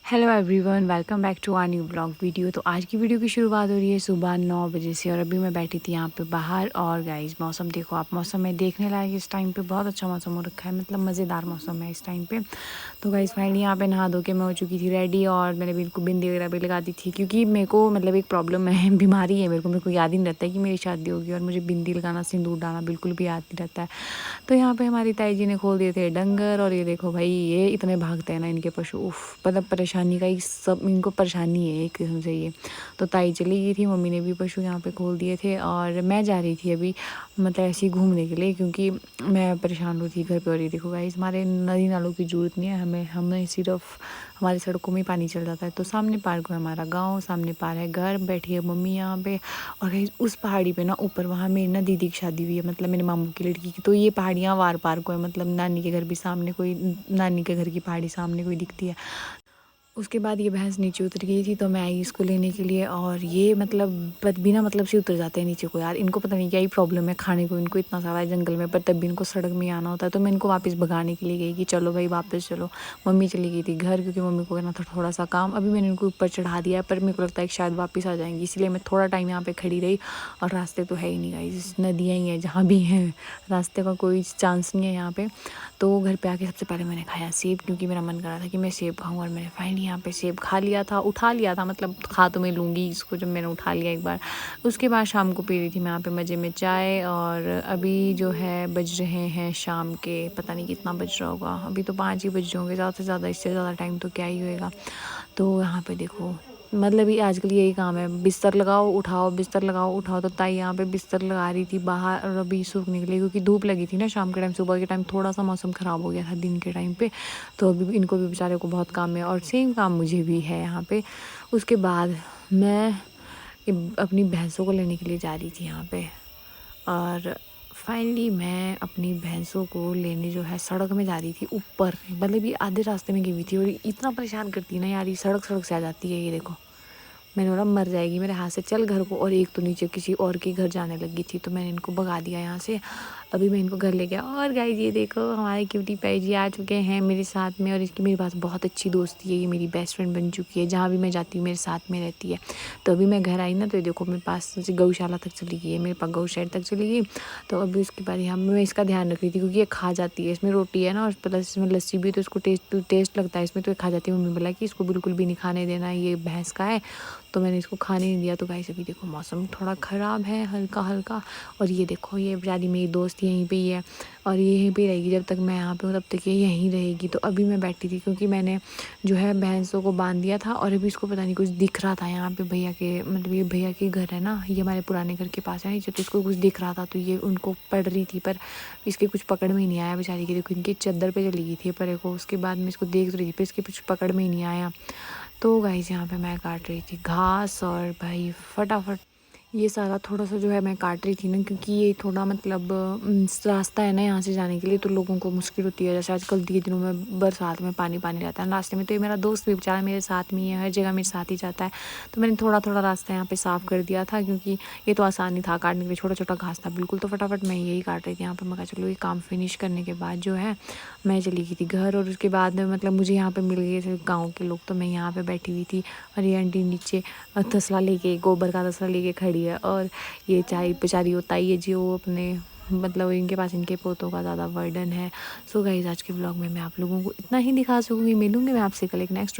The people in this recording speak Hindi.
Hello everyone, welcome back to our new blog video. तो आज की वीडियो की शुरुआत हो रही है सुबह 9 बजे से और अभी मैं बैठी थी यहाँ पे बाहर। और गाइस मौसम देखो आप, मौसम में देखने लायक इस टाइम पे बहुत अच्छा मौसम हो रखा है, मतलब मज़ेदार मौसम है इस टाइम पे। तो गाइस फाइनली यहाँ पे नहा धो के मैं हो चुकी थी रेडी और मैंने बिल्कुल बिंदी वगैरह भी लगा दी थी, क्योंकि मेरे को मतलब एक प्रॉब्लम है, बीमारी है मेरे को याद ही नहीं रहता है कि मेरी शादी होगी और मुझे बिंदी लगाना, सिंदूर डालना बिल्कुल भी याद नहीं रहता है। तो यहाँ पे हमारी ताई जी ने खोल दिए थे डंगर और ये देखो भाई, ये इतने भागते हैं ना इनके पशु, उफ मतलब परेशानी का ही सब इनको परेशानी है एक किस्म से ये। तो ताई चली गई थी, मम्मी ने भी पशु यहाँ पे खोल दिए थे और मैं जा रही थी अभी मतलब ऐसे ही घूमने के लिए, क्योंकि मैं परेशान हो रही थी घर पे। और ये देखो गाइस, हमारे नदी नालों की ज़रूरत नहीं है हमें सिर्फ हमारे सड़कों में पानी चल जाता है। तो सामने पार्क है हमारा गाँव, सामने पार है घर, बैठी है मम्मी यहाँ पे। और गाइस उस पहाड़ी पे ना ऊपर, वहाँ मेरी ना दीदी की शादी हुई है, मतलब मेरे मामू की लड़की की। तो ये पहाड़ियाँ वार पार को है, मतलब नानी के घर भी सामने कोई, नानी के घर की पहाड़ी सामने कोई दिखती है। उसके बाद ये भैंस नीचे उतर गई थी, तो मैं आई इसको लेने के लिए। और ये मतलब बिना मतलब से उतर जाते हैं नीचे को यार, इनको पता नहीं क्या ही प्रॉब्लम है खाने को, इनको इतना सारा है जंगल में, पर तब भी इनको सड़क में आना होता है। तो मैं इनको वापस भगाने के लिए गई कि चलो भाई वापस चलो। मम्मी चली गई थी घर, क्योंकि मम्मी को करना था थोड़ा सा काम। अभी मैंने इनको ऊपर चढ़ा दिया है, पर मेरे को लगता है कि शायद वापस आ जाएंगी, इसलिए मैं थोड़ा टाइम यहाँ पे खड़ी रही। और रास्ते तो है ही नहीं गाइस, नदियाँ ही हैं जहाँ भी हैं, रास्ते का कोई चांस नहीं है यहाँ पे। तो घर पे आके सबसे पहले मैंने खाया सेब, क्योंकि मेरा मन कर रहा था कि मैं सेब खाऊं। और मैंने फाइनली यहाँ पे सेब खा लिया था, उठा लिया था, मतलब खा तो मैं लूँगी इसको जब मैंने उठा लिया एक बार। उसके बाद शाम को पी रही थी मैं यहाँ पे मज़े में चाय। और अभी जो है बज रहे हैं शाम के, पता नहीं कितना बज रहा होगा, अभी तो 5 ही बज रहे होंगे, ज़्यादा से ज़्यादा, इससे ज़्यादा टाइम तो क्या ही होएगा। तो यहाँ पे देखो, मतलब ये आजकल यही काम है, बिस्तर लगाओ उठाओ, बिस्तर लगाओ उठाओ। तो ताई यहाँ पे बिस्तर लगा रही थी बाहर, और अभी सूखने के लिए, क्योंकि धूप लगी थी ना शाम के टाइम, सुबह के टाइम थोड़ा सा मौसम ख़राब हो गया था दिन के टाइम पे। तो अभी इनको भी बेचारे को बहुत काम है, और सेम काम मुझे भी है यहाँ पे। उसके बाद मैं अपनी भैंसों को लेने के लिए जा रही थी यहाँ पे। और फाइनली मैं अपनी भैंसों को लेने जो है सड़क में जा रही थी ऊपर, मतलब ये आधे रास्ते में गई हुई थी। और इतना परेशान करती है ना यार, ये सड़क सड़क से आ जाती है, ये देखो। मैंने बोला मर जाएगी मेरे हाथ से, चल घर को। और एक तो नीचे किसी और के घर जाने लगी थी, तो मैंने इनको भगा दिया यहाँ से। अभी मैं इनको घर ले गया। और गाइस ये देखो, हमारे क्यूटी पाई जी आ चुके हैं मेरे साथ में। और इसकी मेरे पास बहुत अच्छी दोस्ती है, ये मेरी बेस्ट फ्रेंड बन चुकी है, जहाँ भी मैं जाती हूँ मेरे साथ में रहती है। तो अभी मैं घर आई ना, तो ये देखो मेरे पास से गौशाला तक चली गई है, मेरे पास गौशाला तक चली गई। तो अभी उसके बाद यहाँ मैं इसका ध्यान रख रही थी, क्योंकि ये खा जाती है, इसमें रोटी है ना और प्लस इसमें लस्सी भी, तो इसको टेस्ट लगता है इसमें, तो ये खा जाती है। मम्मी बोला कि इसको बिल्कुल भी नहीं खाने देना, ये भैंस का है। तो मैंने इसको खाने नहीं दिया। तो गाइस अभी देखो मौसम थोड़ा ख़राब है हल्का हल्का। और ये देखो, ये बेचारी मेरी दोस्त यहीं पे ही है, और ये यहीं पे रहेगी जब तक मैं यहाँ पे हूँ, तब तक ये यहीं रहेगी। तो अभी मैं बैठी थी, क्योंकि मैंने जो है भैंसों को बांध दिया था। और अभी इसको पता नहीं कुछ दिख रहा था यहाँ पे भैया के, मतलब ये भैया के घर है ना, ये हमारे पुराने घर के पास है नीचे। तो इसको कुछ दिख रहा था, तो ये उनको पड़ रही थी, पर इसके कुछ पकड़ में ही नहीं आया बेचारी की। देखो इनकी चादर पे चली गई थी पर को, उसके बाद मैं इसको देख रही थी, पर इसके कुछ पकड़ में ही नहीं आया। तो गाइस यहाँ पे मैं काट रही थी घास, और भाई फटाफट ये सारा थोड़ा सा जो है मैं काट रही थी ना, क्योंकि ये थोड़ा मतलब रास्ता है ना यहाँ से जाने के लिए, तो लोगों को मुश्किल होती है। जैसे आजकल के दिनों में बरसात में पानी पानी रहता है रास्ते में, तो ये मेरा दोस्त भी बेचारा मेरे साथ में ही है, हर जगह मेरे साथ ही जाता है। तो मैंने थोड़ा थोड़ा रास्ता यहाँ पे साफ़ कर दिया था, क्योंकि ये तो आसान नहीं था काटने के लिए, छोटा छोटा घास था बिल्कुल। तो फटाफट मैं यही काट रही थी यहाँ पर। मैं कहा चलो ये काम फिनिश करने के बाद जो है मैं चली गई थी घर। और उसके बाद मतलब मुझे यहाँ पे मिल गए थे गाँव के लोग, तो मैं यहाँ पे बैठी हुई थी। और ये आंटी नीचे तसला लेके, गोबर का तसला लेके खड़ी है। और ये चाय बेचारी होता ही है जी, वो अपने मतलब इनके पास इनके पोतों का ज़्यादा बर्डन है। सो गाइस आज के ब्लॉग में मैं आप लोगों को इतना ही दिखा सकूँगी। मिलूँगी मैं आपसे कल एक नेक्स्ट